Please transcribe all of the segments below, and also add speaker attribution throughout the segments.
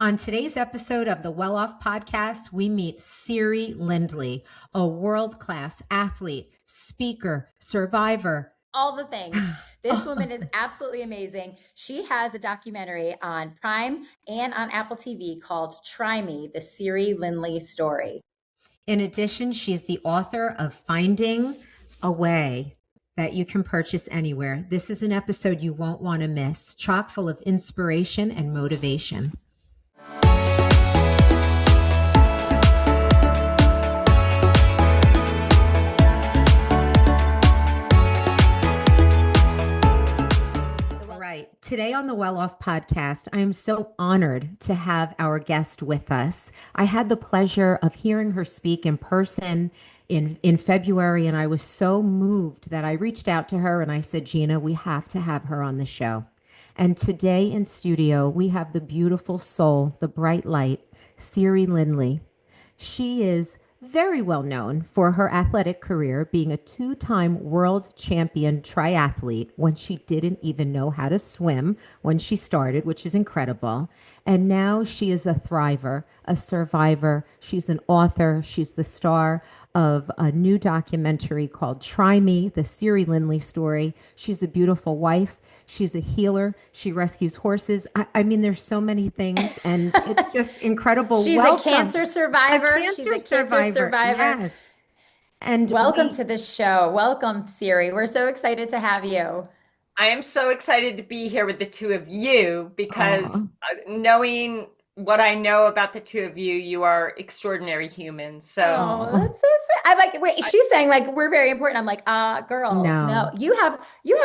Speaker 1: On today's episode of the Welloff Podcast, we meet Siri Lindley, a world-class athlete, speaker, survivor.
Speaker 2: All the things. This woman is absolutely amazing. She has a documentary on Prime and on Apple TV called Try Me, the Siri Lindley story.
Speaker 1: In addition, she's the author of Finding a Way that you can purchase anywhere. This is an episode you won't want to miss, chock full of inspiration and motivation. Today on the Welloff Podcast, I am so honored to have our guest with us. I had the pleasure of hearing her speak in person in February, and I was so moved that I reached out to her and I said, Gina, we have to have her on the show. And today in studio, we have the beautiful soul, the bright light, Siri Lindley. She is very well known for her athletic career, being a two-time world champion triathlete when she didn't even know how to swim when she started, which is incredible. And now she is a thriver, a survivor. She's an author. She's the star of a new documentary called Try Me, the Siri Lindley story. She's a beautiful wife. She's a healer. She rescues horses. I mean, there's so many things, and it's just incredible.
Speaker 2: She's a cancer survivor.
Speaker 1: She's a cancer survivor. Yes. And
Speaker 2: welcome to the show. Welcome, Siri. We're so excited to have you.
Speaker 3: I am so excited to be here with the two of you because knowing what I know about the two of you, you are extraordinary humans. So
Speaker 2: that's so sweet. I'm like, wait, she's saying like we're very important. I'm like, girl, no. You have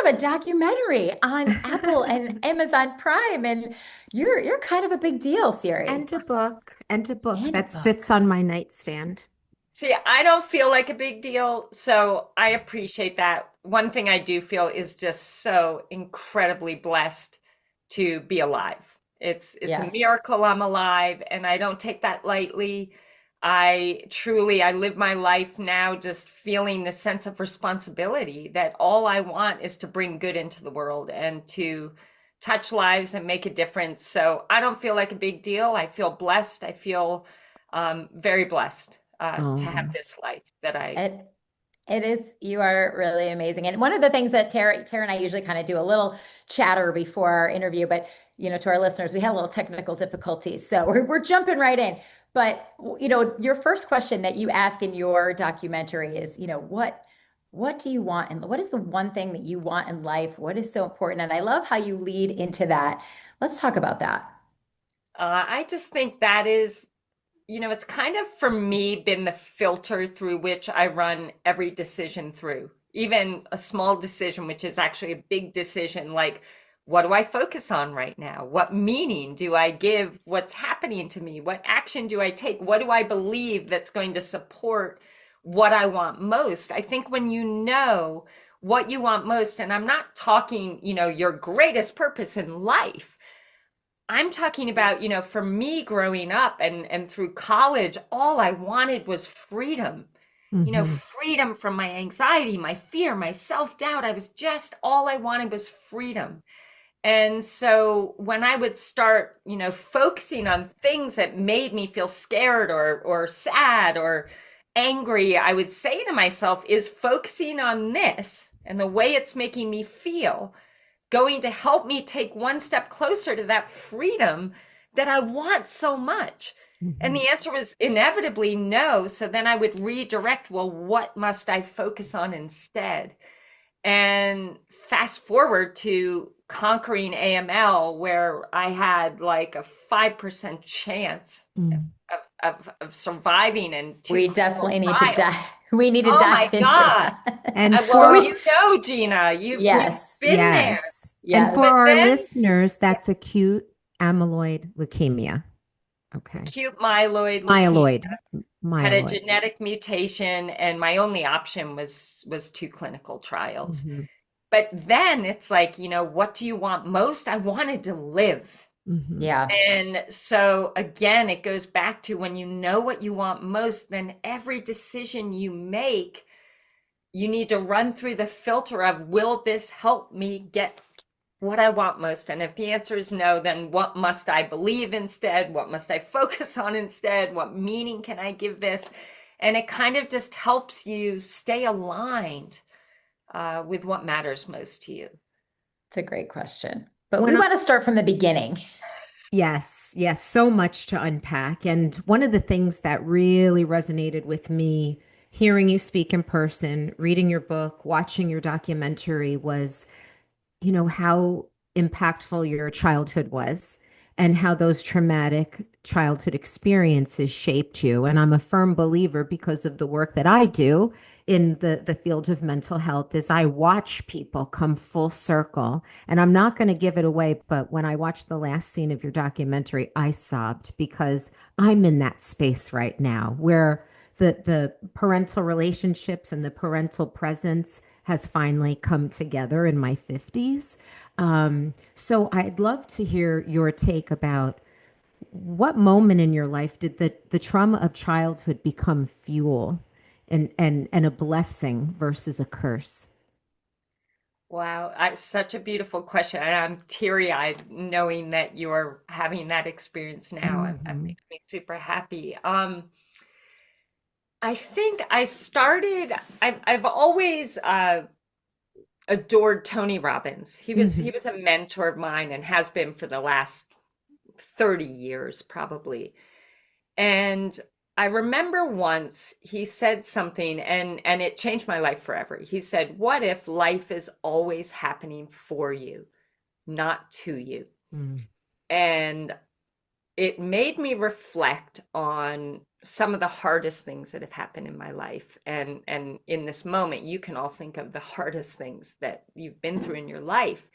Speaker 2: a documentary on Apple and Amazon Prime, and you're kind of a big deal, Siri.
Speaker 1: And a book that sits on my nightstand.
Speaker 3: See, I don't feel like a big deal, so I appreciate that. One thing I do feel is just so incredibly blessed to be alive. It's a miracle I'm alive, and I don't take that lightly. I live my life now just feeling the sense of responsibility that all I want is to bring good into the world and to touch lives and make a difference. So I don't feel like a big deal. I feel blessed. I feel very blessed to have this life that I...
Speaker 2: It is. You are really amazing. And one of the things that Tara and I usually kind of do a little chatter before our interview, but to our listeners, we had a little technical difficulties. So we're jumping right in. But, your first question that you ask in your documentary is, what do you want? And what is the one thing that you want in life? What is so important? And I love how you lead into that. Let's talk about that.
Speaker 3: I just think that is, it's kind of, for me, been the filter through which I run every decision through, even a small decision, which is actually a big decision, like, what do I focus on right now? What meaning do I give what's happening to me? What action do I take? What do I believe that's going to support what I want most? I think when you know what you want most, and I'm not talking, your greatest purpose in life, I'm talking about, for me growing up and through college, all I wanted was freedom, freedom from my anxiety, my fear, my self-doubt. All I wanted was freedom. And so when I would start, focusing on things that made me feel scared or sad or angry, I would say to myself, is focusing on this and the way it's making me feel going to help me take one step closer to that freedom that I want so much? Mm-hmm. And the answer was inevitably no. So then I would redirect, well, what must I focus on instead? And fast forward to conquering AML, where I had like a 5% chance of surviving. And
Speaker 2: we definitely need to dive. We need to dive into that.
Speaker 1: And
Speaker 3: Gina, you've been there.
Speaker 1: Yes. And for our listeners, that's acute amyloid leukemia. Okay.
Speaker 3: Acute myeloid
Speaker 1: leukemia.
Speaker 3: Had a genetic mutation, and my only option was 2 clinical trials. Mm-hmm. But then it's like, what do you want most? I wanted to live.
Speaker 2: Mm-hmm. Yeah.
Speaker 3: And so again, it goes back to when you know what you want most, then every decision you make, you need to run through the filter of, will this help me get what I want most. And if the answer is no, then what must I believe instead? What must I focus on instead? What meaning can I give this? And it kind of just helps you stay aligned with what matters most to you.
Speaker 2: It's a great question. But we want to start from the beginning.
Speaker 1: Yes, yes, so much to unpack. And one of the things that really resonated with me hearing you speak in person, reading your book, watching your documentary was, how impactful your childhood was and how those traumatic childhood experiences shaped you. And I'm a firm believer, because of the work that I do in the field of mental health, is I watch people come full circle. And I'm not going to give it away, but when I watched the last scene of your documentary, I sobbed, because I'm in that space right now where the parental relationships and the parental presence has finally come together in my 50s. So I'd love to hear your take about what moment in your life did the trauma of childhood become fuel and a blessing versus a curse?
Speaker 3: Wow, such a beautiful question. And I'm teary-eyed knowing that you're having that experience now. It makes me super happy. I think I've always adored Tony Robbins. He was a mentor of mine and has been for the last 30 years probably. And I remember once he said something and it changed my life forever. He said, "What if life is always happening for you, not to you?" And it made me reflect on some of the hardest things that have happened in my life. And in this moment, you can all think of the hardest things that you've been through in your life.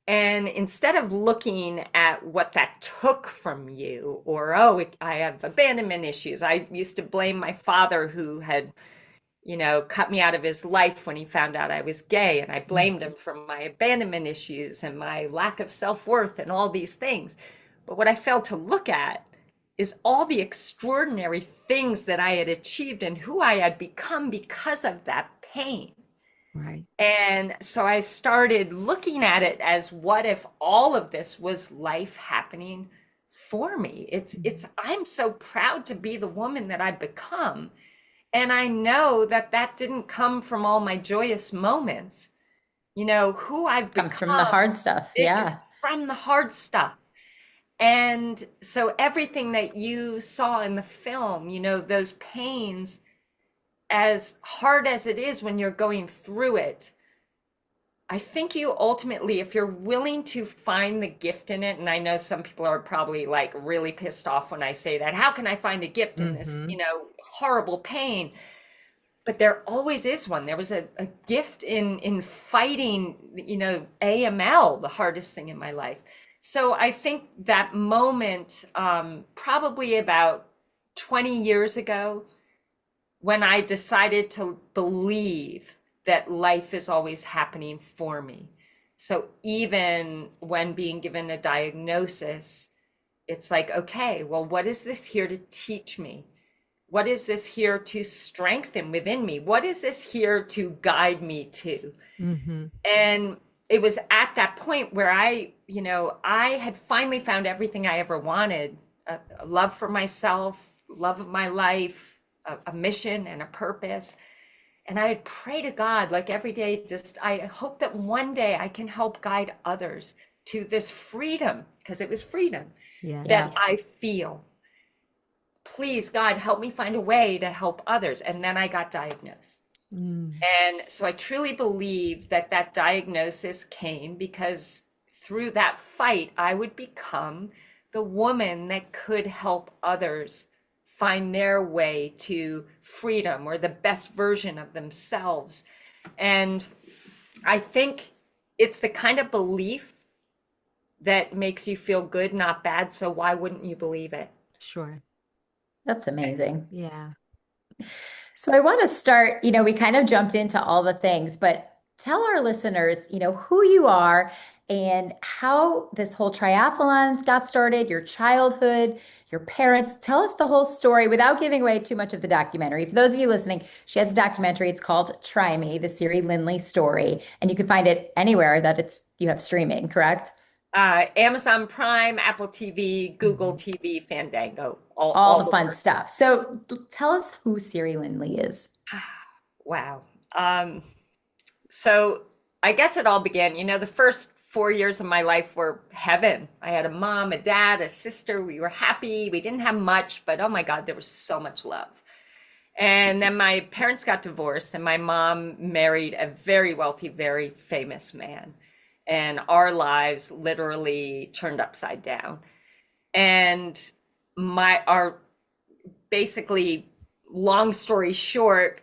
Speaker 3: And instead of looking at what that took from you, or, oh, I have abandonment issues. I used to blame my father, who had, cut me out of his life when he found out I was gay. And I blamed him for my abandonment issues and my lack of self-worth and all these things. But what I failed to look at is all the extraordinary things that I had achieved and who I had become because of that pain.
Speaker 1: Right.
Speaker 3: And so I started looking at it as, what if all of this was life happening for me? I'm so proud to be the woman that I've become. And I know that that didn't come from all my joyous moments. Who I've become
Speaker 2: comes from the hard stuff. Yeah.
Speaker 3: From the hard stuff. And so everything that you saw in the film, those pains, as hard as it is when you're going through it, I think you ultimately, if you're willing to find the gift in it, and I know some people are probably like really pissed off when I say that, how can I find a gift in this, horrible pain? But there always is one. There was a gift in fighting, AML, the hardest thing in my life. So I think that moment, probably about 20 years ago, when I decided to believe that life is always happening for me. So even when being given a diagnosis, it's like, okay, well, what is this here to teach me? What is this here to strengthen within me? What is this here to guide me to? And it was at that point where I had finally found everything I ever wanted, a love for myself, love of my life, a mission and a purpose. And I would pray to God, like every day, I hope that one day I can help guide others to this freedom, because it was freedom that I feel. Please, God, help me find a way to help others. And then I got diagnosed. And so I truly believe that diagnosis came because through that fight, I would become the woman that could help others find their way to freedom or the best version of themselves. And I think it's the kind of belief that makes you feel good, not bad. So why wouldn't you believe it?
Speaker 1: Sure.
Speaker 2: That's amazing.
Speaker 1: Yeah.
Speaker 2: So I want to start, we kind of jumped into all the things, but tell our listeners, who you are and how this whole triathlon got started, your childhood, your parents. Tell us the whole story without giving away too much of the documentary. For those of you listening, she has a documentary. It's called Try Me, the Siri Lindley story. And you can find it anywhere that you have streaming, correct?
Speaker 3: Amazon Prime, Apple TV, Google TV, Fandango,
Speaker 2: all the fun stuff. So tell us who Siri Lindley is.
Speaker 3: Wow. So I guess it all began, the first 4 years of my life were heaven. I had a mom, a dad, a sister. We were happy. We didn't have much, but oh my God, there was so much love. And then my parents got divorced and my mom married a very wealthy, very famous man. And our lives literally turned upside down. And basically, long story short,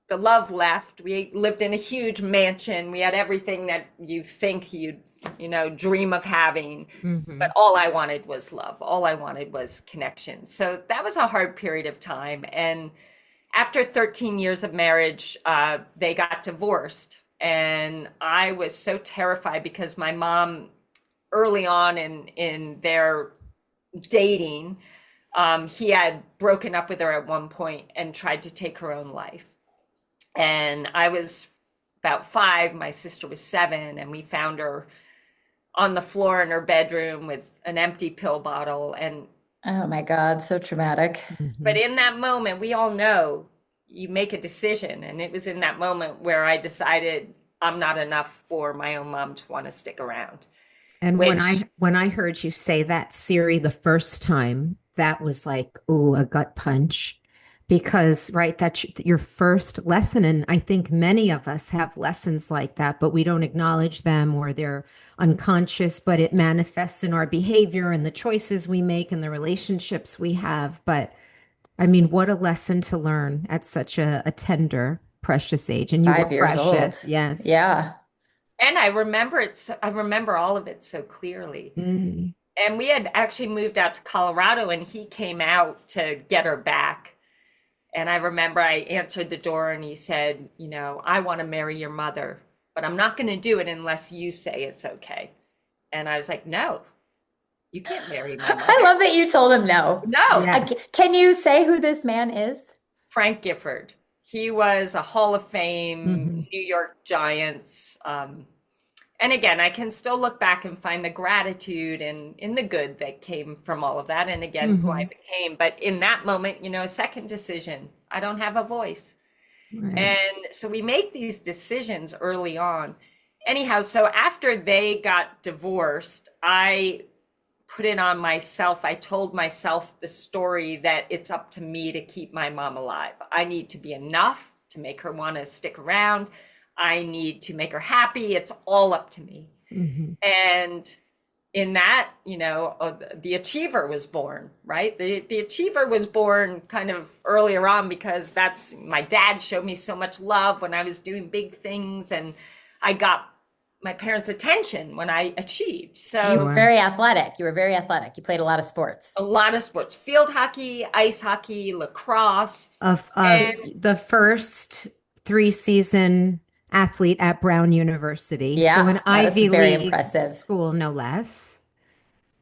Speaker 3: the love left. We lived in a huge mansion. We had everything that you think you'd, dream of having. Mm-hmm. But all I wanted was love. All I wanted was connection. So that was a hard period of time. And after 13 years of marriage, they got divorced. And I was so terrified because my mom, early on in their dating, he had broken up with her at one point and tried to take her own life. And I was about 5, my sister was 7, and we found her on the floor in her bedroom with an empty pill bottle. And
Speaker 2: oh my God, so traumatic.
Speaker 3: But in that moment, we all know you make a decision. And it was in that moment where I decided I'm not enough for my own mom to want to stick around.
Speaker 1: And when I heard you say that, Siri, the first time, that was like, ooh, a gut punch. Because, right, that's your first lesson. And I think many of us have lessons like that, but we don't acknowledge them, or they're unconscious, but it manifests in our behavior and the choices we make and the relationships we have. But I mean, what a lesson to learn at such a tender, precious age. And you
Speaker 2: 5
Speaker 1: were
Speaker 2: years
Speaker 1: precious.
Speaker 2: Old.
Speaker 1: Yes.
Speaker 2: Yeah.
Speaker 3: And I remember it. I remember all of it so clearly. Mm-hmm. And we had actually moved out to Colorado, and he came out to get her back. And I remember I answered the door and he said, I want to marry your mother, but I'm not going to do it unless you say it's okay. And I was like, no, you can't marry my mother.
Speaker 2: I love that you told him no.
Speaker 3: No.
Speaker 2: Yes. Can you say who this man is?
Speaker 3: Frank Gifford. He was a Hall of Fame New York Giants. And again, I can still look back and find the gratitude and in the good that came from all of that. And again, who I became. But in that moment, a second decision, I don't have a voice. Right. And so we make these decisions early on. Anyhow, so after they got divorced, I put it on myself. I told myself the story that it's up to me to keep my mom alive. I need to be enough to make her want to stick around. I need to make her happy. It's all up to me. Mm-hmm. And in that, the achiever was born, right? The achiever was born kind of earlier on because my dad showed me so much love when I was doing big things, and I got my parents' attention when I achieved. So
Speaker 2: you were very athletic. You played a lot of sports.
Speaker 3: A lot of sports: field hockey, ice hockey, lacrosse.
Speaker 1: The first 3-season athlete at Brown University.
Speaker 2: Yeah,
Speaker 1: so an Ivy League
Speaker 2: impressive
Speaker 1: school, no less.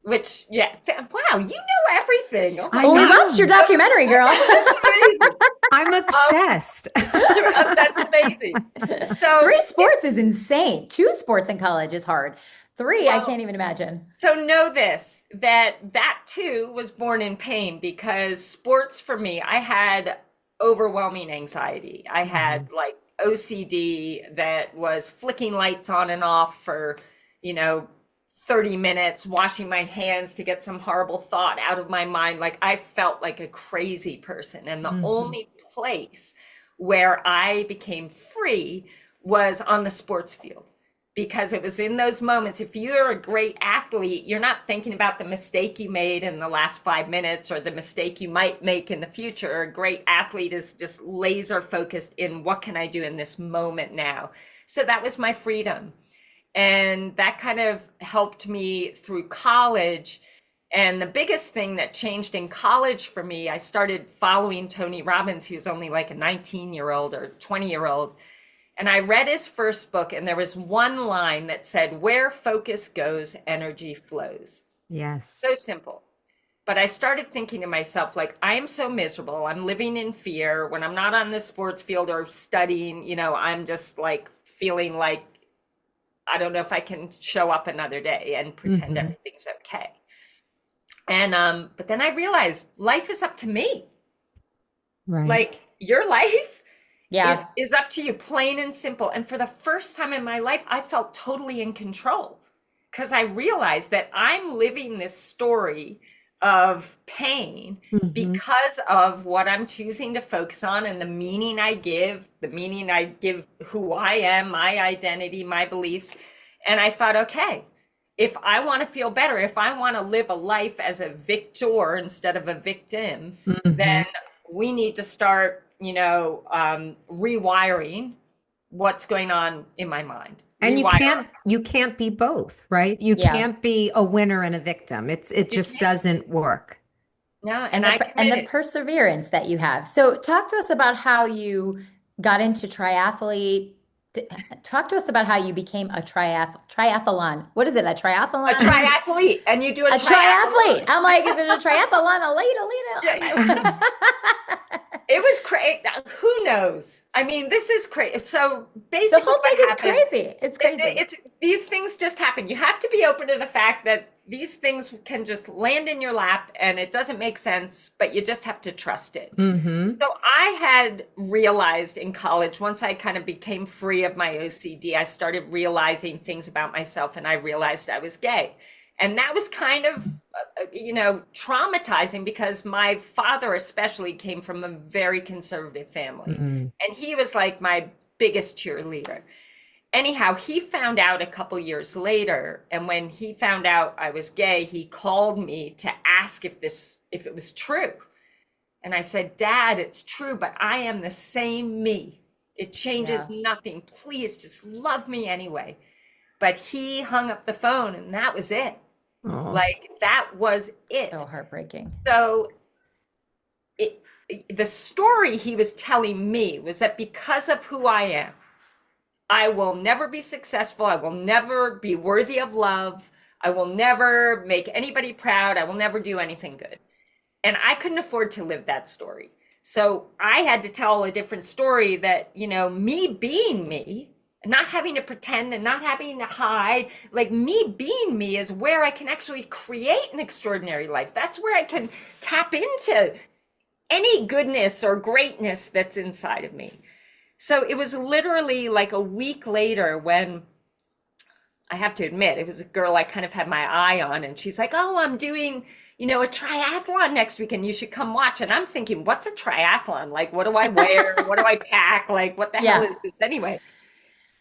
Speaker 3: Which, wow, you know everything. Oh
Speaker 2: we watched your documentary, girl.
Speaker 1: I'm obsessed.
Speaker 3: That's amazing. So
Speaker 2: 3 sports is insane. 2 sports in college is hard. 3, I can't even imagine.
Speaker 3: So know this, that too was born in pain, because sports for me, I had overwhelming anxiety. I had OCD that was flicking lights on and off for, 30 minutes, washing my hands to get some horrible thought out of my mind. Like, I felt like a crazy person. And the only place where I became free was on the sports field, because it was in those moments. If you're a great athlete, you're not thinking about the mistake you made in the last 5 minutes or the mistake you might make in the future. A great athlete is just laser focused in what can I do in this moment now. So that was my freedom. And that kind of helped me through college. And the biggest thing that changed in college for me, I started following Tony Robbins, who was only like a 19-year-old or 20-year-old. And I read his first book, and there was one line that said, "Where focus goes, energy flows."
Speaker 1: Yes.
Speaker 3: So simple. But I started thinking to myself, like, I am so miserable. I'm living in fear. When I'm not on the sports field or studying, I'm just like feeling like I don't know if I can show up another day and pretend everything's okay. And but then I realized life is up to me.
Speaker 1: Right.
Speaker 3: Like, your life is up to you, plain and simple. And for the first time in my life, I felt totally in control, because I realized that I'm living this story of pain because of what I'm choosing to focus on, and the meaning I give who I am, my identity, my beliefs. And I thought, okay, if I want to feel better, if I want to live a life as a victor instead of a victim, then we need to start, rewiring what's going on in my mind.
Speaker 1: And you can't be both, right? You can't be a winner and a victim. It just doesn't work.
Speaker 3: No,
Speaker 2: and the perseverance that you have. So talk to us about how you got into triathlete. Talk to us about how you became a triathlon. What is it? A triathlon?
Speaker 3: A triathlete. And you do a
Speaker 2: triathlete. I'm like, is it a triathlon?
Speaker 3: Yeah. It was crazy. Who knows? I mean, this is crazy. So basically,
Speaker 2: the whole thing is crazy. It's crazy.
Speaker 3: These things just happen. You have to be open to the fact that these things can just land in your lap, and it doesn't make sense, but you just have to trust it. So I had realized in college, once I kind of became free of my OCD, I started realizing things about myself, and I realized I was gay. And that was kind of, traumatizing, because my father especially came from a very conservative family. And he was like my biggest cheerleader. Anyhow, he found out a couple years later. And when he found out I was gay, he called me to ask if it was true. And I said, "Dad, it's true, but I am the same me. It changes nothing. Please just love me anyway." But he hung up the phone, and that was it. Like, that was it.
Speaker 2: So heartbreaking.
Speaker 3: So the story he was telling me was that because of who I am, I will never be successful. I will never be worthy of love. I will never make anybody proud. I will never do anything good. And I couldn't afford to live that story. So I had to tell a different story that, me being me, not having to pretend and not having to hide, like, me being me is where I can actually create an extraordinary life. That's where I can tap into any goodness or greatness that's inside of me. So it was literally like a week later when, I have to admit, it was a girl I kind of had my eye on, and she's like, "Oh, I'm doing, a triathlon next week, and you should come watch." And I'm thinking, what's a triathlon? Like, what do I wear? What do I pack? Like, what the hell is this anyway?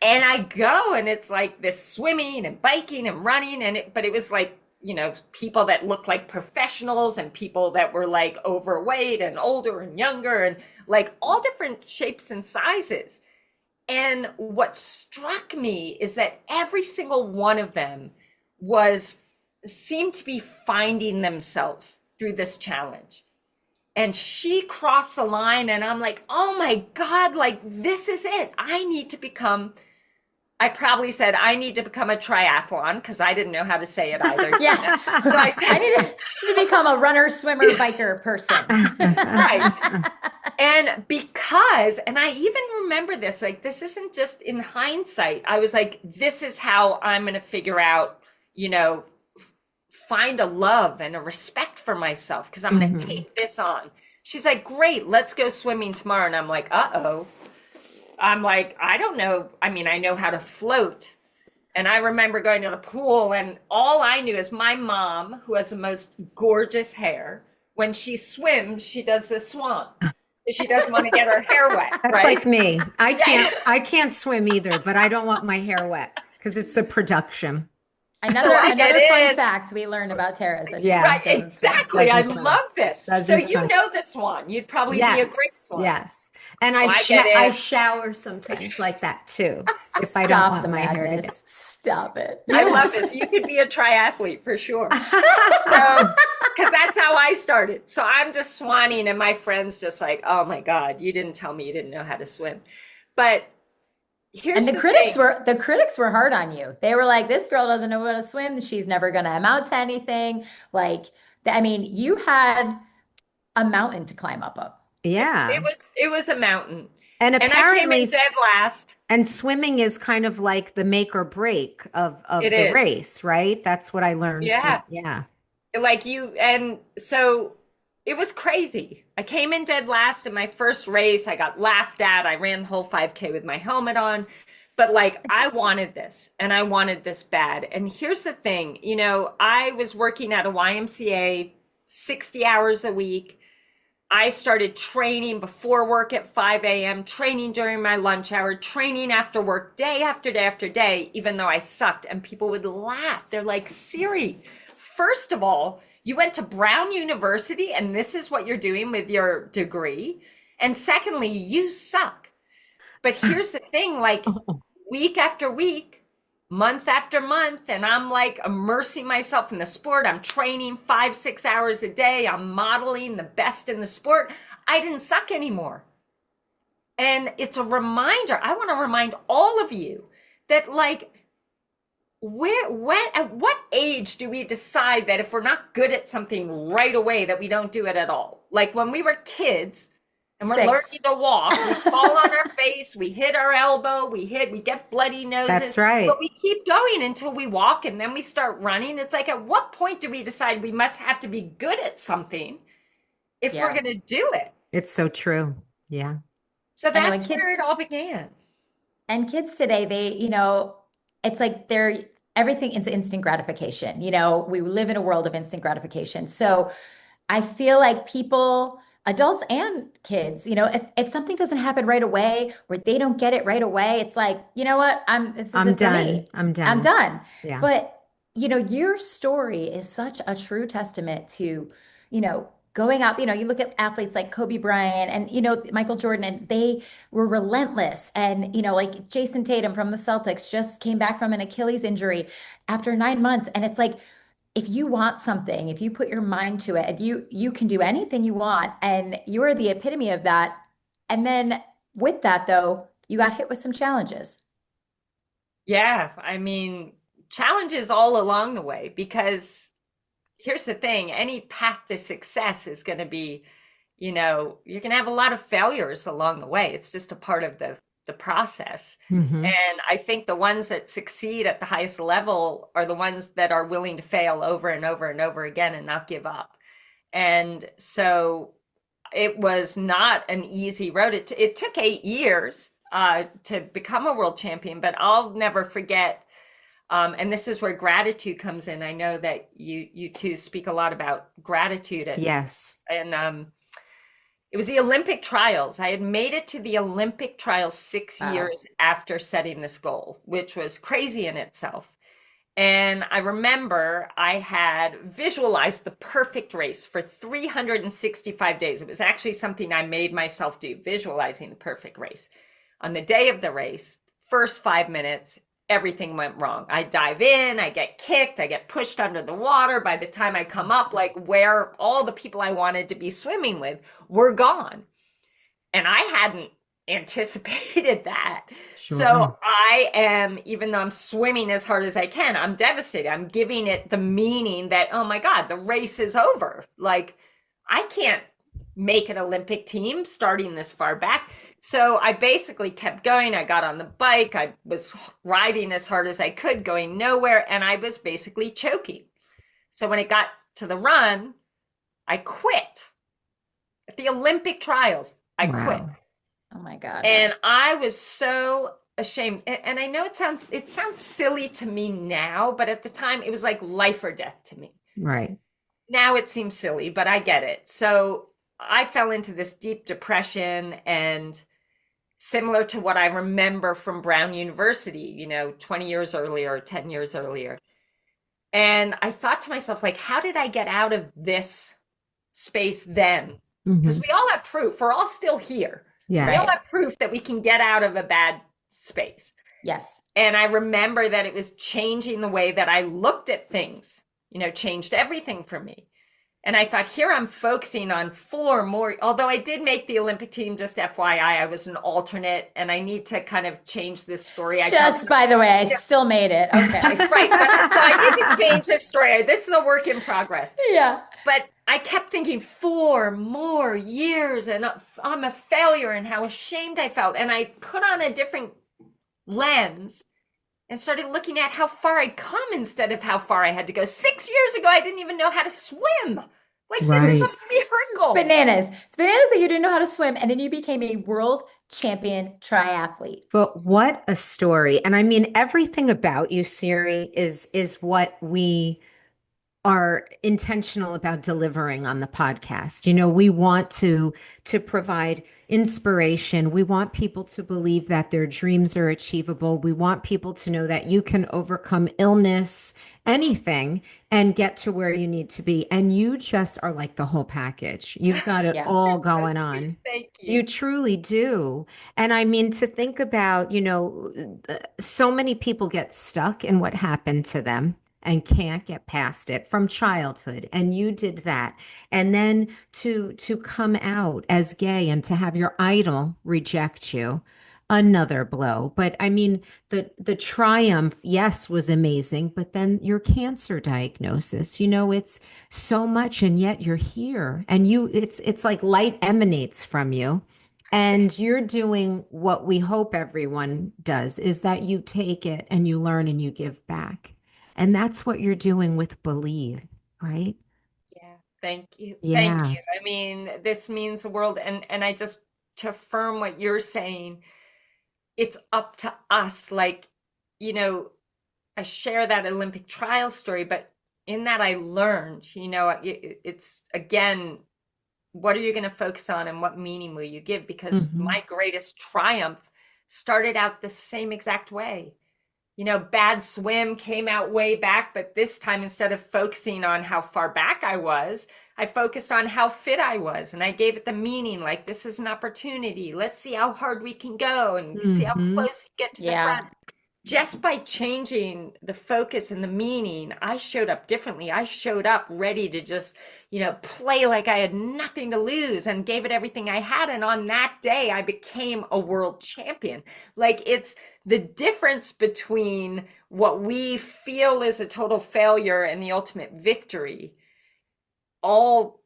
Speaker 3: And I go, and it's like this swimming and biking and running, but it was like, people that looked like professionals and people that were like overweight and older and younger and like all different shapes and sizes. And what struck me is that every single one of them seemed to be finding themselves through this challenge. And she crossed the line, and I'm like, oh my God, like, this is it. I probably said, I need to become a triathlon, because I didn't know how to say it either.
Speaker 2: So I said, I need to become a runner, swimmer, biker person.
Speaker 3: Right. And I even remember this, like, this isn't just in hindsight. I was like, this is how I'm going to figure out, find a love and a respect for myself, because I'm going to take this on. She's like, "Great, let's go swimming tomorrow." And I'm like, uh-oh. I'm like, I don't know. I mean, I know how to float. And I remember going to the pool, and all I knew is my mom, who has the most gorgeous hair, when she swims, she does the swan. She doesn't want to get her hair wet.
Speaker 1: That's like me. I can't swim either, but I don't want my hair wet because it's a production.
Speaker 2: Another fun fact we learned about Tara is that she doesn't
Speaker 3: exactly.
Speaker 2: Swim.
Speaker 3: I love this. So you know the swan. You'd probably be a great swan.
Speaker 1: Yes. And I shower sometimes like that too. If I don't want my hair to get.
Speaker 2: Stop it.
Speaker 3: I love this. You could be a triathlete for sure. Because that's how I started. So I'm just swanning, and my friend's just like, "Oh my God, you didn't tell me you didn't know how to swim." But here's
Speaker 2: And
Speaker 3: the thing.
Speaker 2: the critics were hard on you. They were like, this girl doesn't know how to swim. She's never going to amount to anything. Like, I mean, you had a mountain to climb up.
Speaker 1: Yeah.
Speaker 3: It was a mountain.
Speaker 1: And
Speaker 3: And I came
Speaker 1: apparently,
Speaker 3: in dead last.
Speaker 1: and swimming is kind of like the make or break
Speaker 3: It
Speaker 1: of the
Speaker 3: is.
Speaker 1: race, right? That's what I learned from,
Speaker 3: Yeah.
Speaker 1: yeah.
Speaker 3: Like you, and so it was crazy. I came in dead last in my first race. I got laughed at. I ran the whole 5K with my helmet on. But like, I wanted this and I wanted this bad. And here's the thing, you know, I was working at a YMCA 60 hours a week. I started training before work at 5 a.m., training during my lunch hour, training after work, day after day after day, even though I sucked. And people would laugh. They're like, Siri, first of all, you went to Brown University and this is what you're doing with your degree. And secondly, you suck. But here's the thing, like week after week, month after month, and I'm like immersing myself in the sport. I'm training 5-6 hours a day. I'm modeling the best in the sport. I didn't suck anymore. And it's a reminder. I want to remind all of you that like, at what age do we decide that if we're not good at something right away, that we don't do it at all? Like when we were kids, and we're
Speaker 2: 6.
Speaker 3: learning to walk, we fall on our face, we hit our elbow, we get bloody noses.
Speaker 1: That's right.
Speaker 3: But we keep going until we walk and then we start running. It's like, at what point do we decide we must have to be good at something if we're going to do it?
Speaker 1: It's so true. Yeah.
Speaker 3: So that's where it all began.
Speaker 2: And kids today, they, you know, it's like everything is instant gratification. You know, we live in a world of instant gratification. So I feel like adults and kids, you know, if something doesn't happen right away or they don't get it right away, it's like, you know what, I'm done. I'm done.
Speaker 1: Yeah.
Speaker 2: But, you know, your story is such a true testament to, you know, going out, you know, you look at athletes like Kobe Bryant and, you know, Michael Jordan, and they were relentless. And, you know, like Jason Tatum from the Celtics just came back from an Achilles injury after 9 months. And it's like, if you want something, if you put your mind to it, and you can do anything you want, and you're the epitome of that. And then with that, though, you got hit with some challenges.
Speaker 3: Yeah, I mean, challenges all along the way, because here's the thing, any path to success is going to be, you know, you're going to have a lot of failures along the way. It's just a part of the process.
Speaker 1: Mm-hmm.
Speaker 3: And I think the ones that succeed at the highest level are the ones that are willing to fail over and over and over again and not give up. And so it was not an easy road. It took 8 years to become a world champion, but I'll never forget. And this is where gratitude comes in. I know that you two speak a lot about gratitude.
Speaker 1: Yes.
Speaker 3: And it was the Olympic trials. I had made it to the Olympic trials 6 years after setting this goal, which was crazy in itself. And I remember I had visualized the perfect race for 365 days. It was actually something I made myself do, visualizing the perfect race. On the day of the race, first 5 minutes, everything went wrong. I dive in, I get kicked, I get pushed under the water. By the time I come up, like where all the people I wanted to be swimming with were gone. And I hadn't anticipated that.
Speaker 1: Sure.
Speaker 3: So I am, even though I'm swimming as hard as I can, I'm devastated. I'm giving it the meaning that, oh my God, the race is over. Like I can't make an Olympic team starting this far back. So I basically kept going. I got on the bike. I was riding as hard as I could, going nowhere. And I was basically choking. So when it got to the run, I quit. At the Olympic trials, I quit.
Speaker 2: Oh my God.
Speaker 3: And I was so ashamed. And I know it sounds silly to me now, but at the time it was like life or death to me.
Speaker 1: Right.
Speaker 3: Now it seems silly, but I get it. So I fell into this deep depression, and similar to what I remember from Brown University, 20 years earlier, 10 years earlier. And I thought to myself, like, how did I get out of this space then? Because we all have proof. We're all still here.
Speaker 1: Yes.
Speaker 3: So we all have proof that we can get out of a bad space.
Speaker 2: Yes.
Speaker 3: And I remember that it was changing the way that I looked at things, changed everything for me. And I thought, here I'm focusing on 4 more, although I did make the Olympic team, just FYI, I was an alternate, and I need to kind of change this story.
Speaker 2: Just by the way, I still made it. Okay.
Speaker 3: Right. So I need to change this story. This is a work in progress.
Speaker 2: Yeah.
Speaker 3: But I kept thinking 4 more years and I'm a failure, and how ashamed I felt. And I put on a different lens and started looking at how far I'd come instead of how far I had to go. 6 years ago, I didn't even know how to swim. Like,
Speaker 1: Right.
Speaker 3: this is a miracle.
Speaker 2: Bananas. It's bananas that you didn't know how to swim, and then you became a world champion triathlete.
Speaker 1: But what a story. And I mean, everything about you, Siri, is what we are intentional about delivering on the podcast. You know, we want to provide inspiration. We want people to believe that their dreams are achievable. We want people to know that you can overcome illness, anything, and get to where you need to be. And you just are like the whole package. You've got it all going on.
Speaker 3: Thank you.
Speaker 1: You truly do. And I mean, to think about, you know, so many people get stuck in what happened to them and can't get past it from childhood. And you did that. And then to come out as gay and to have your idol reject you, another blow. But I mean, the triumph, yes, was amazing, but then your cancer diagnosis, you know, it's so much, and yet you're here, and it's like light emanates from you. And you're doing what we hope everyone does, is that you take it and you learn and you give back. And that's what you're doing with Believe, right?
Speaker 3: Yeah. Thank you.
Speaker 1: Yeah.
Speaker 3: Thank you. I mean, this means the world. And I just, to affirm what you're saying, it's up to us. Like, you know, I share that Olympic trial story, but in that I learned, you know, it's again, what are you going to focus on and what meaning will you give? Because my greatest triumph started out the same exact way. You know, bad swim came out way back, but this time, instead of focusing on how far back I was, I focused on how fit I was. And I gave it the meaning, like, this is an opportunity. Let's see how hard we can go and see how close you get to the front. Just by changing the focus and the meaning, I showed up differently. I showed up ready to just, you know, play like I had nothing to lose, and gave it everything I had. And on that day, I became a world champion. Like, it's the difference between what we feel is a total failure and the ultimate victory, all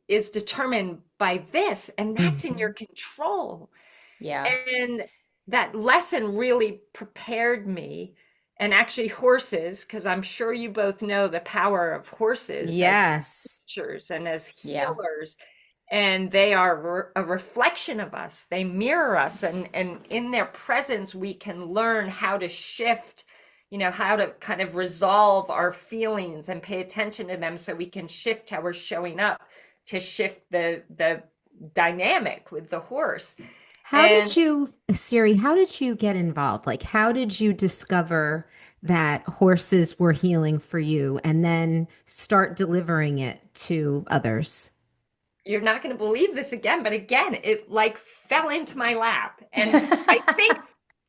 Speaker 3: is determined by this, and that's in your control.
Speaker 2: Yeah.
Speaker 3: And that lesson really prepared me. And actually, horses, because I'm sure you both know the power of horses as teachers and as healers. And they are a reflection of us. They mirror us. And in their presence, we can learn how to shift, you know, how to kind of resolve our feelings and pay attention to them, so we can shift how we're showing up, to shift the dynamic with the horse.
Speaker 1: Siri, how did you get involved? Like, how did you discover that horses were healing for you and then start delivering it to others?
Speaker 3: You're not going to believe this again, but again, it like fell into my lap. And I think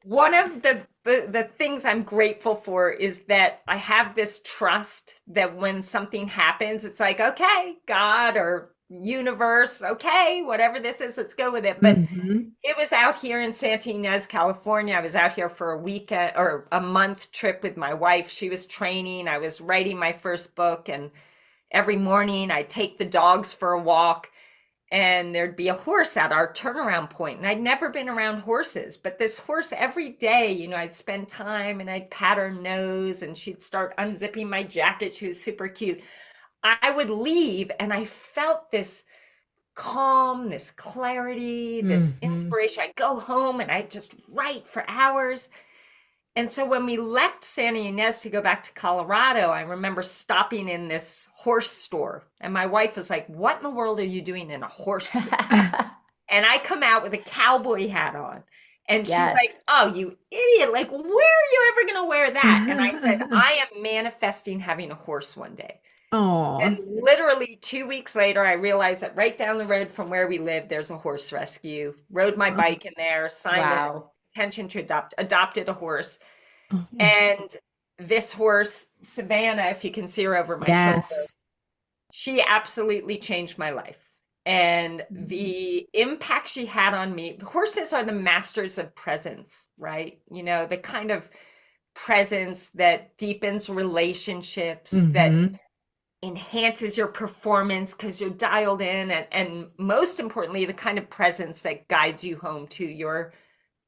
Speaker 3: one of the things I'm grateful for is that I have this trust that when something happens, it's like, okay, God or universe, okay, whatever this is, let's go with it. But it was out here in Santa Ynez, California. I was out here for a weekend or a month trip with my wife. She was training. I was writing my first book, and every morning I'd take the dogs for a walk, and there'd be a horse at our turnaround point. And I'd never been around horses, but this horse, every day, you know, I'd spend time and I'd pat her nose, and she'd start unzipping my jacket. She was super cute. I would leave, and I felt this calm, this clarity, this inspiration. I'd go home and I'd just write for hours. And so when we left Santa Ynez to go back to Colorado, I remember stopping in this horse store. And my wife was like, what in the world are you doing in a horse store? And I come out with a cowboy hat on. And she's like, oh, you idiot. Like, where are you ever going to wear that? And I said, I am manifesting having a horse one day.
Speaker 1: Oh.
Speaker 3: And literally 2 weeks later, I realized that right down the road from where we lived, there's a horse rescue. Rode my bike in there, signed an intention to adopted a horse. And this horse, Savannah, if you can see her over my shoulder, She absolutely changed my life. And the impact she had on me, horses are the masters of presence, right? You know, the kind of presence that deepens relationships, that enhances your performance because you're dialed in, and most importantly, the kind of presence that guides you home to your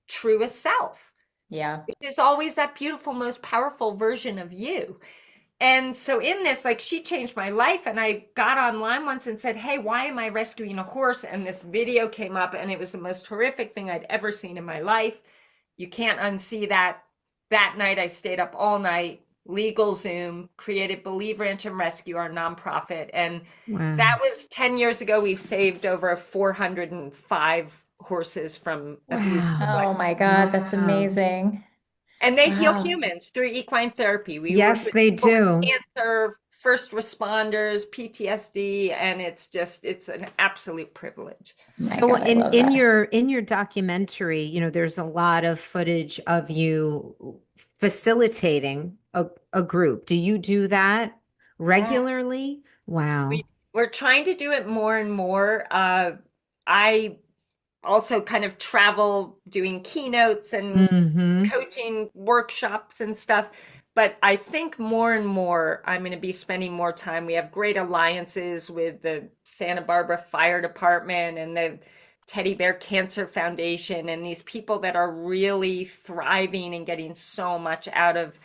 Speaker 3: truest self.
Speaker 2: Yeah.
Speaker 3: Which is always that beautiful, most powerful version of you. And so in this, like, she changed my life, and I got online once and said, hey, why am I rescuing a horse? And this video came up, and it was the most horrific thing I'd ever seen in my life. You can't unsee that. That night, I stayed up all night, legal Zoom, created Believe Ranch and Rescue, our nonprofit. And that was 10 years ago. We've saved over 405 horses from abuse.
Speaker 2: Oh my God, that's amazing.
Speaker 3: And they heal humans through equine therapy. We work with
Speaker 1: they
Speaker 3: people
Speaker 1: do.
Speaker 3: with cancer, first responders, PTSD, and it's an absolute privilege.
Speaker 1: So
Speaker 2: God,
Speaker 1: in your documentary, you know, there's a lot of footage of you facilitating a group. Do you do that regularly? Wow.
Speaker 3: We're trying to do it more and more. I also kind of travel doing keynotes and coaching workshops and stuff. But I think more and more I'm going to be spending more time. We have great alliances with the Santa Barbara Fire Department and the Teddy Bear Cancer Foundation, and these people that are really thriving and getting so much out of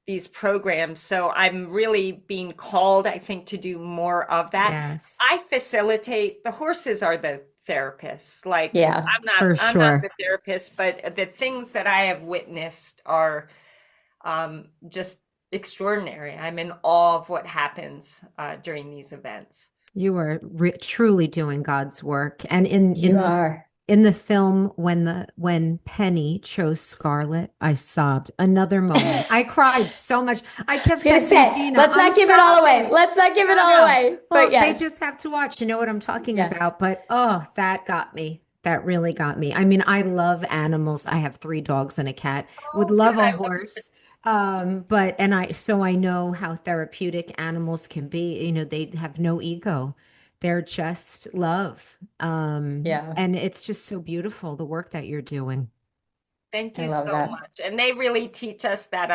Speaker 3: these programs. So I'm really being called, I think, to do more of that.
Speaker 1: Yes.
Speaker 3: I facilitate. The horses are the therapists. Like,
Speaker 2: Yeah,
Speaker 3: I'm not the therapist, but the things that I have witnessed are just extraordinary. I'm in awe of what happens during these events.
Speaker 1: You are truly doing God's work. And in the film, when Penny chose Scarlet, I sobbed. Another moment. I cried so much. I kept saying, Gina,
Speaker 2: let's not give it all away. Let's not give it all away.
Speaker 1: Well,
Speaker 2: but yes.
Speaker 1: They just have to watch. You know what I'm talking about. But that got me. That really got me. I mean, I love animals. I have 3 dogs and a cat. Would love a horse. So I know how therapeutic animals can be. You know, they have no ego. They're just love. And it's just so beautiful, the work that you're doing.
Speaker 3: Thank you so much. And they really teach us that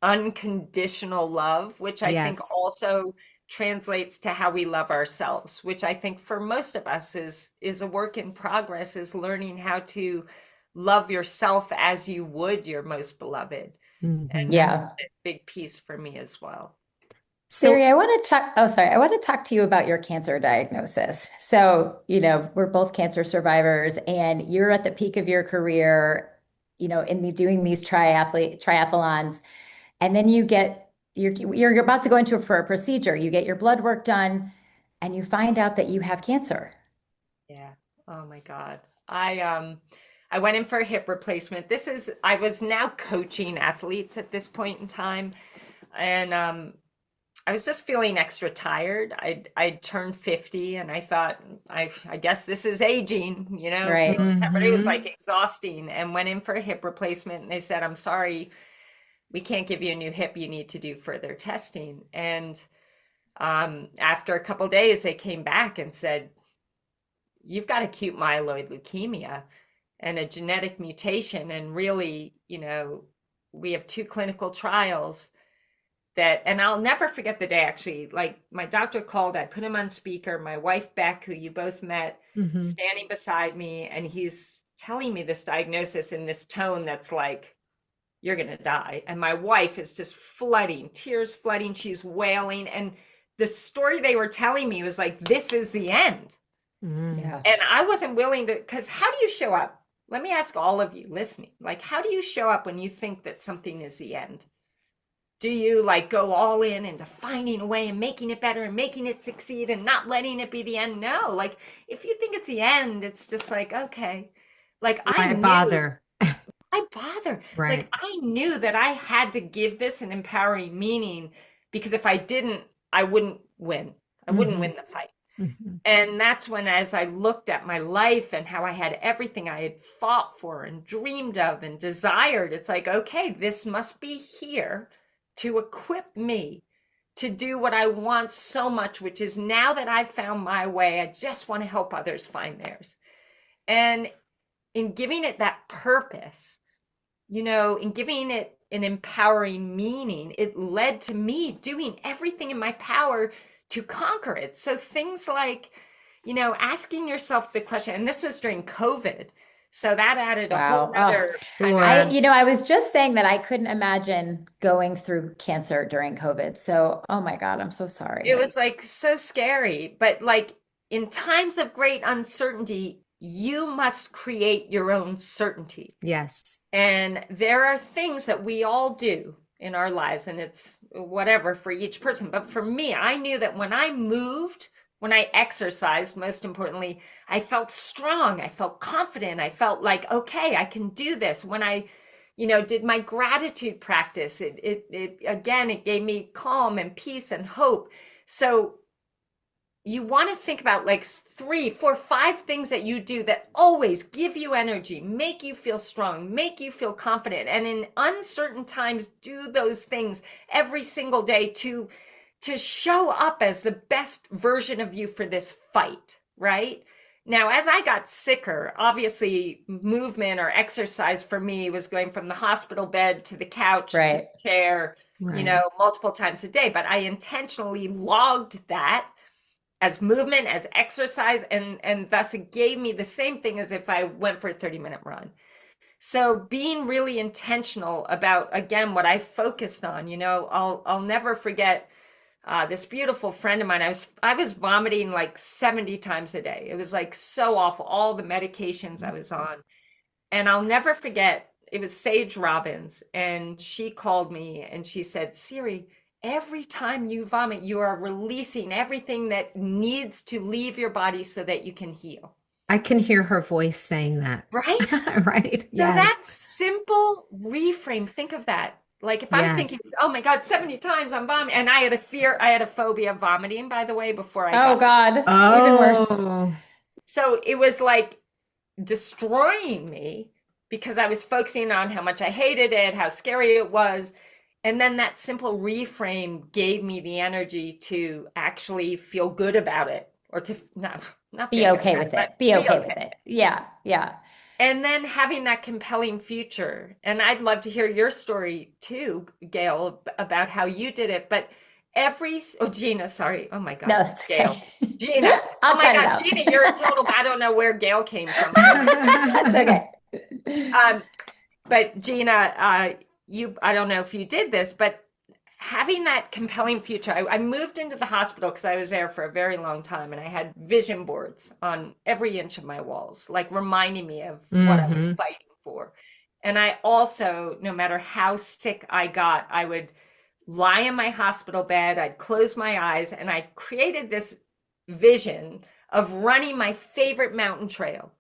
Speaker 3: unconditional love, which I think also translates to how we love ourselves, which I think for most of us is a work in progress, is learning how to love yourself as you would your most beloved. And that's a big piece for me as well.
Speaker 2: Siri, I want to talk to you about your cancer diagnosis. So, you know, we're both cancer survivors, and you're at the peak of your career, you know, doing these triathlons, and then you're about to go for a procedure. You get your blood work done, and you find out that you have cancer.
Speaker 3: Yeah. Oh my God. I went in for a hip replacement. I was now coaching athletes at this point in time. And I was just feeling extra tired. I turned 50, and I thought, I guess this is aging, you know?
Speaker 2: Right.
Speaker 3: But it was like exhausting, and went in for a hip replacement, and they said, I'm sorry, we can't give you a new hip. You need to do further testing. And after a couple of days, they came back and said, you've got acute myeloid leukemia and a genetic mutation. And really, you know, we have 2 clinical trials and I'll never forget the day, actually. Like, my doctor called, I put him on speaker, my wife, Beck, who you both met, standing beside me, and he's telling me this diagnosis in this tone that's like, you're going to die. And my wife is just tears flooding. She's wailing. And the story they were telling me was like, this is the end.
Speaker 2: Yeah.
Speaker 3: And I wasn't willing to, because how do you show up? Let me ask all of you listening, like, how do you show up when you think that something is the end? Do you like go all in into finding a way and making it better and making it succeed and not letting it be the end? No, like, if you think it's the end, it's just like, okay, like,
Speaker 1: Why bother?
Speaker 3: Right. Like, I knew that I had to give this an empowering meaning, because if I didn't, I wouldn't win. I wouldn't win the fight. And that's when, as I looked at my life and how I had everything I had fought for and dreamed of and desired, it's like, okay, this must be here to equip me to do what I want so much, which is now that I've found my way, I just want to help others find theirs. And in giving it that purpose, in giving it an empowering meaning, it led to me doing everything in my power to conquer it. So things like, asking yourself the question, and this was during COVID. So that added a whole other
Speaker 2: I was just saying that I couldn't imagine going through cancer during COVID. So, oh my God, I'm so sorry.
Speaker 3: It was like so scary. But like in times of great uncertainty, you must create your own certainty.
Speaker 1: Yes.
Speaker 3: And there are things that we all do in our lives, and it's whatever for each person. But for me, I knew that when I moved, when I exercised, most importantly, I felt strong. I felt confident. I felt like, okay, I can do this. When I, did my gratitude practice, it gave me calm and peace and hope. So you want to think about like 3, 4, 5 things that you do that always give you energy, make you feel strong, make you feel confident. And in uncertain times, do those things every single day to show up as the best version of you for this fight, right? Now, as I got sicker, obviously movement or exercise for me was going from the hospital bed to the couch to the chair, multiple times a day. But I intentionally logged that as movement, as exercise, and thus it gave me the same thing as if I went for a 30-minute run. So being really intentional about, again, what I focused on, I'll never forget this beautiful friend of mine. I was vomiting like 70 times a day. It was like so awful, all the medications I was on. And I'll never forget, it was Sage Robbins, and she called me and she said, Siri, every time you vomit, you are releasing everything that needs to leave your body so that you can heal.
Speaker 1: I can hear her voice saying that.
Speaker 3: Right?
Speaker 1: Right.
Speaker 3: So that simple reframe, think of that. Like if I'm thinking, oh my God, 70 times I'm vomiting. And I had a phobia of vomiting, by the way, before I got
Speaker 2: God. Even worse.
Speaker 3: So it was like destroying me because I was focusing on how much I hated it, how scary it was. And then that simple reframe gave me the energy to actually feel good about it, or to not
Speaker 2: be okay with it. Be okay with it. Yeah. Yeah.
Speaker 3: And then having that compelling future. And I'd love to hear your story too, Gail, about how you did it. But Gina, sorry. Oh my God.
Speaker 2: No, it's
Speaker 3: Gail.
Speaker 2: Okay.
Speaker 3: Gina.
Speaker 2: I'll
Speaker 3: oh my God, Gina, you're a total, I don't know where Gail came from.
Speaker 2: That's okay.
Speaker 3: But Gina, I don't know if you did this, but having that compelling future, I moved into the hospital because I was there for a very long time, and I had vision boards on every inch of my walls, like reminding me of what I was fighting for. And I also, no matter how sick I got, I would lie in my hospital bed, I'd close my eyes, and I created this vision of running my favorite mountain trail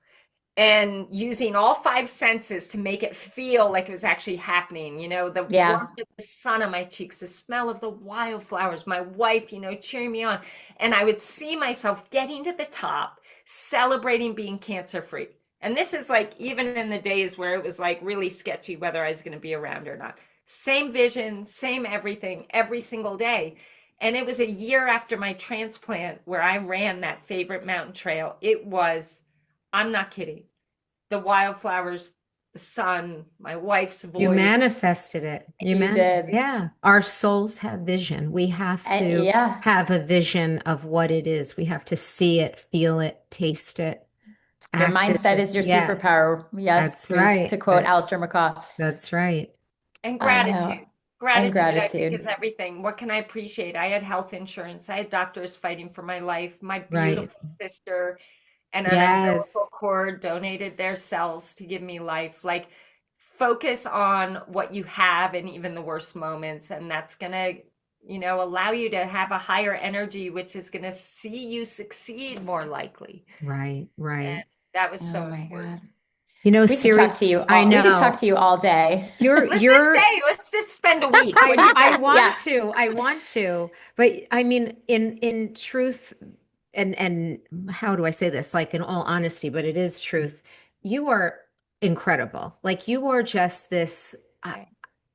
Speaker 3: and using all 5 senses to make it feel like it was actually happening, the warmth of the sun on my cheeks, the smell of the wildflowers, my wife, cheering me on. And I would see myself getting to the top, celebrating being cancer-free. And this is like, even in the days where it was like really sketchy whether I was going to be around or not. Same vision, same everything, every single day. And it was a year after my transplant where I ran that favorite mountain trail. It was, I'm not kidding, the wildflowers, the sun, my wife's voice.
Speaker 1: You manifested it.
Speaker 2: You did.
Speaker 1: Yeah. Our souls have vision. We have to have a vision of what it is. We have to see it, feel it, taste it.
Speaker 2: Your mindset is your superpower. Yes.
Speaker 1: That's right.
Speaker 2: To quote Alistair McCaw.
Speaker 1: That's right.
Speaker 3: And gratitude. Gratitude,
Speaker 2: and
Speaker 3: I think, is everything. What can I appreciate? I had health insurance. I had doctors fighting for my life. My beautiful sister and an umbilical cord donated their cells to give me life. Like, focus on what you have in even the worst moments, and that's gonna, allow you to have a higher energy, which is gonna see you succeed more likely.
Speaker 1: Right.
Speaker 3: And that was so
Speaker 2: my
Speaker 3: important.
Speaker 2: God.
Speaker 1: We
Speaker 2: Siri,
Speaker 1: could talk to you. I know.
Speaker 2: We could talk to you all day.
Speaker 3: Let's just spend a week.
Speaker 1: I want to. But I mean, in truth, and how do I say this? Like, in all honesty, but it is truth. You are incredible. Like, you are just this.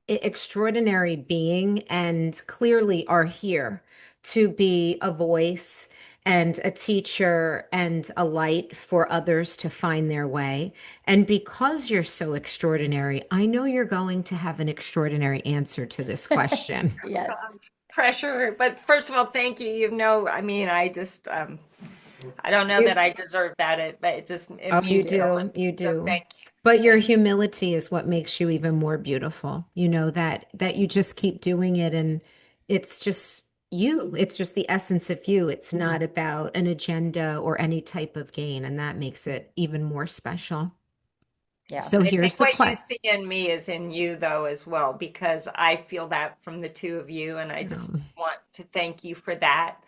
Speaker 1: extraordinary being and clearly are here to be a voice and a teacher and a light for others to find their way. And because you're so extraordinary, I know you're going to have an extraordinary answer to this question.
Speaker 2: Yes.
Speaker 3: Pressure. But first of all, thank you. I mean, I don't know
Speaker 1: You,
Speaker 3: that I deserve that, but it
Speaker 1: oh, you
Speaker 3: means so much.
Speaker 1: do, you
Speaker 3: So
Speaker 1: do.
Speaker 3: thank you.
Speaker 1: But your
Speaker 3: Thank you.
Speaker 1: humility is what makes you even more beautiful. You know that you just keep doing it and it's just you. It's just the essence of you. It's not about an agenda or any type of gain, and that makes it even more special.
Speaker 2: Yeah.
Speaker 1: So
Speaker 3: I think
Speaker 1: here's the
Speaker 3: what you
Speaker 1: question.
Speaker 3: see in me is in you, though, as well, because I feel that from the two of you, and I just want to thank you for that.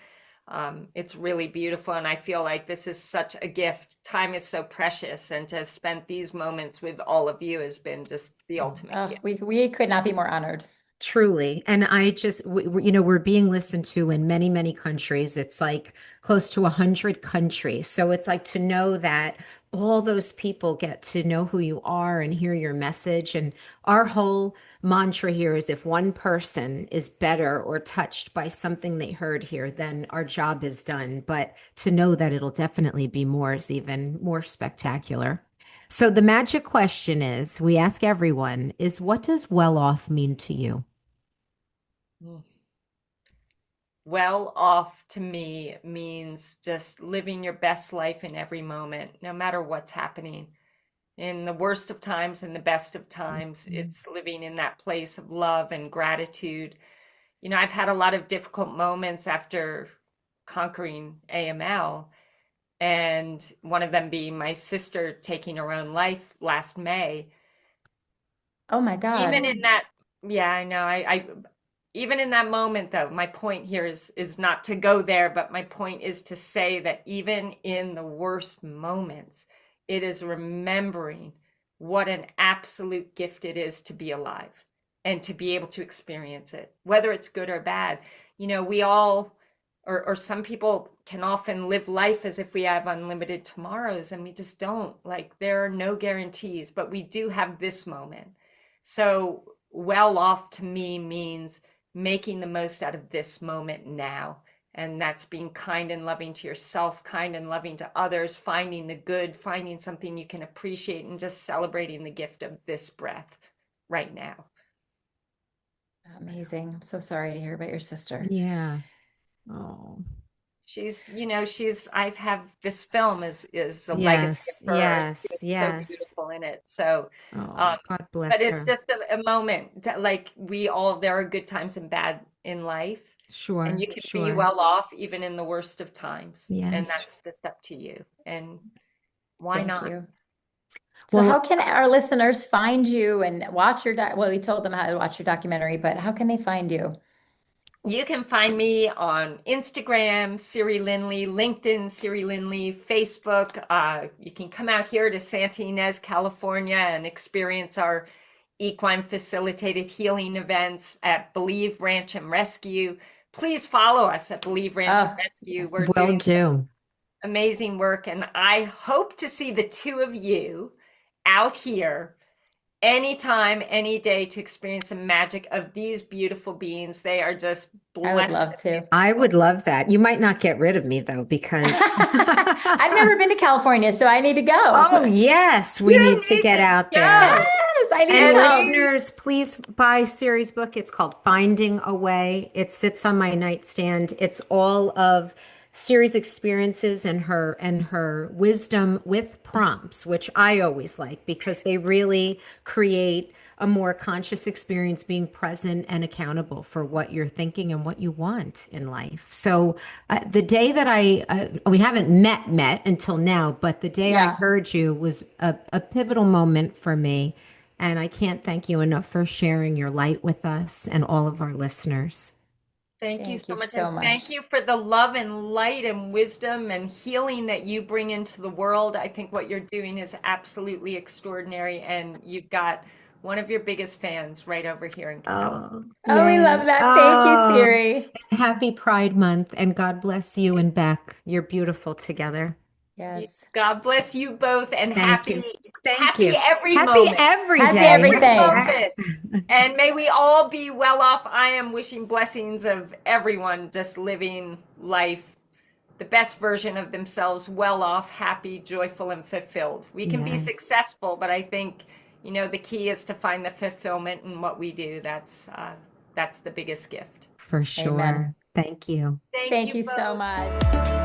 Speaker 3: It's really beautiful, and I feel like this is such a gift. Time is so precious, and to have spent these moments with all of you has been just the ultimate
Speaker 2: Oh,
Speaker 3: gift.
Speaker 2: we could not be more honored.
Speaker 1: Truly. And I just, we're being listened to in many, many countries. It's like close to 100 countries. So it's like to know that all those people get to know who you are and hear your message. And our whole mantra here is if one person is better or touched by something they heard here, then our job is done. But to know that it'll definitely be more is even more spectacular. So the magic question is, we ask everyone, is what does well off mean to you?
Speaker 3: Mm. Well off to me means just living your best life in every moment, no matter what's happening. In the worst of times and the best of times, it's living in that place of love and gratitude. I've had a lot of difficult moments after conquering AML, and one of them being my sister taking her own life last May.
Speaker 2: Oh my
Speaker 3: Even
Speaker 2: God.
Speaker 3: in that, yeah, I know. Even in that moment, though, my point here is not to go there, but my point is to say that even in the worst moments, it is remembering what an absolute gift it is to be alive and to be able to experience it, whether it's good or bad. We all, or some people can often live life as if we have unlimited tomorrows, and we just don't. Like, there are no guarantees, but we do have this moment. So, well off to me means making the most out of this moment now. And that's being kind and loving to yourself, kind and loving to others, finding the good, finding something you can appreciate, and just celebrating the gift of this breath right now.
Speaker 2: Amazing. I'm so sorry to hear about your sister.
Speaker 1: Yeah. Oh,
Speaker 3: I have this film is a legacy of
Speaker 1: yes,
Speaker 3: her. And she
Speaker 1: yes,
Speaker 3: was so
Speaker 1: yes.
Speaker 3: beautiful in it. So,
Speaker 1: Oh,
Speaker 3: um,
Speaker 1: God
Speaker 3: but
Speaker 1: bless
Speaker 3: it's
Speaker 1: her.
Speaker 3: just a moment that, like, there are good times and bad in life. And
Speaker 1: Sure,
Speaker 3: you can be
Speaker 1: sure.
Speaker 3: well off even in the worst of times. And
Speaker 1: Yes.
Speaker 3: that's just up to you. And why
Speaker 2: Thank
Speaker 3: not?
Speaker 2: you. So how
Speaker 1: Well,
Speaker 2: can our listeners find you and watch your well, we told them how to watch your documentary, but how can they find you?
Speaker 3: You can find me on Instagram, Siri Lindley, LinkedIn, Siri Lindley, Facebook. You can come out here to Santa Ynez, California, and experience our equine facilitated healing events at Believe Ranch and Rescue. Please follow us at Believe Ranch and
Speaker 2: Oh,
Speaker 3: Rescue.
Speaker 2: yes.
Speaker 3: We're
Speaker 1: will
Speaker 3: doing
Speaker 1: do.
Speaker 3: amazing work, and I hope to see the two of you out here anytime, any day to experience the magic of these beautiful beings. They are just
Speaker 2: I would
Speaker 3: blessed
Speaker 2: love
Speaker 3: and
Speaker 2: to.
Speaker 3: amazing
Speaker 1: I would
Speaker 3: souls.
Speaker 1: love that. You might not get rid of me though, because
Speaker 2: I've never been to California, so I need to go.
Speaker 1: oh, yes, we need
Speaker 3: You
Speaker 1: to
Speaker 3: need
Speaker 1: get
Speaker 3: to
Speaker 1: out there.
Speaker 3: go.
Speaker 2: Yes, I need to
Speaker 1: And
Speaker 3: And
Speaker 2: come.
Speaker 1: listeners, please buy Siri's book. It's called Finding a Way. It sits on my nightstand. It's all of Siri's experiences and her wisdom with prompts, which I always like because they really create a more conscious experience being present and accountable for what you're thinking and what you want in life. So the day that we haven't met until now, but the day I
Speaker 2: Yeah.
Speaker 1: heard you was a pivotal moment for me. And I can't thank you enough for sharing your light with us and all of our listeners.
Speaker 3: thank you
Speaker 2: Thank you
Speaker 3: so much. And
Speaker 2: so
Speaker 3: thank
Speaker 2: much.
Speaker 3: you for the love and light and wisdom and healing that you bring into the world. I think what you're doing is absolutely extraordinary. And you've got one of your biggest fans right over here in California.
Speaker 1: Oh,
Speaker 2: Oh, we
Speaker 1: yay.
Speaker 2: love that. Thank you,
Speaker 1: Oh,
Speaker 2: Siri.
Speaker 1: happy Pride Month and God bless you and Beck. You're beautiful together.
Speaker 2: Yes.
Speaker 3: God bless you both, and
Speaker 1: Thank
Speaker 3: happy
Speaker 1: you. Thank
Speaker 3: happy
Speaker 1: you.
Speaker 3: every
Speaker 1: Happy
Speaker 3: moment.
Speaker 1: every
Speaker 2: Happy
Speaker 1: day.
Speaker 2: everything.
Speaker 3: Moment. And may we all be well off. I am wishing blessings of everyone just living life, the best version of themselves, well off, happy, joyful, and fulfilled. We can be successful, but I think, you know, the key is to find the fulfillment in what we do. That's the biggest gift.
Speaker 1: For sure.
Speaker 2: Amen.
Speaker 1: Thank you.
Speaker 2: Thank you so much.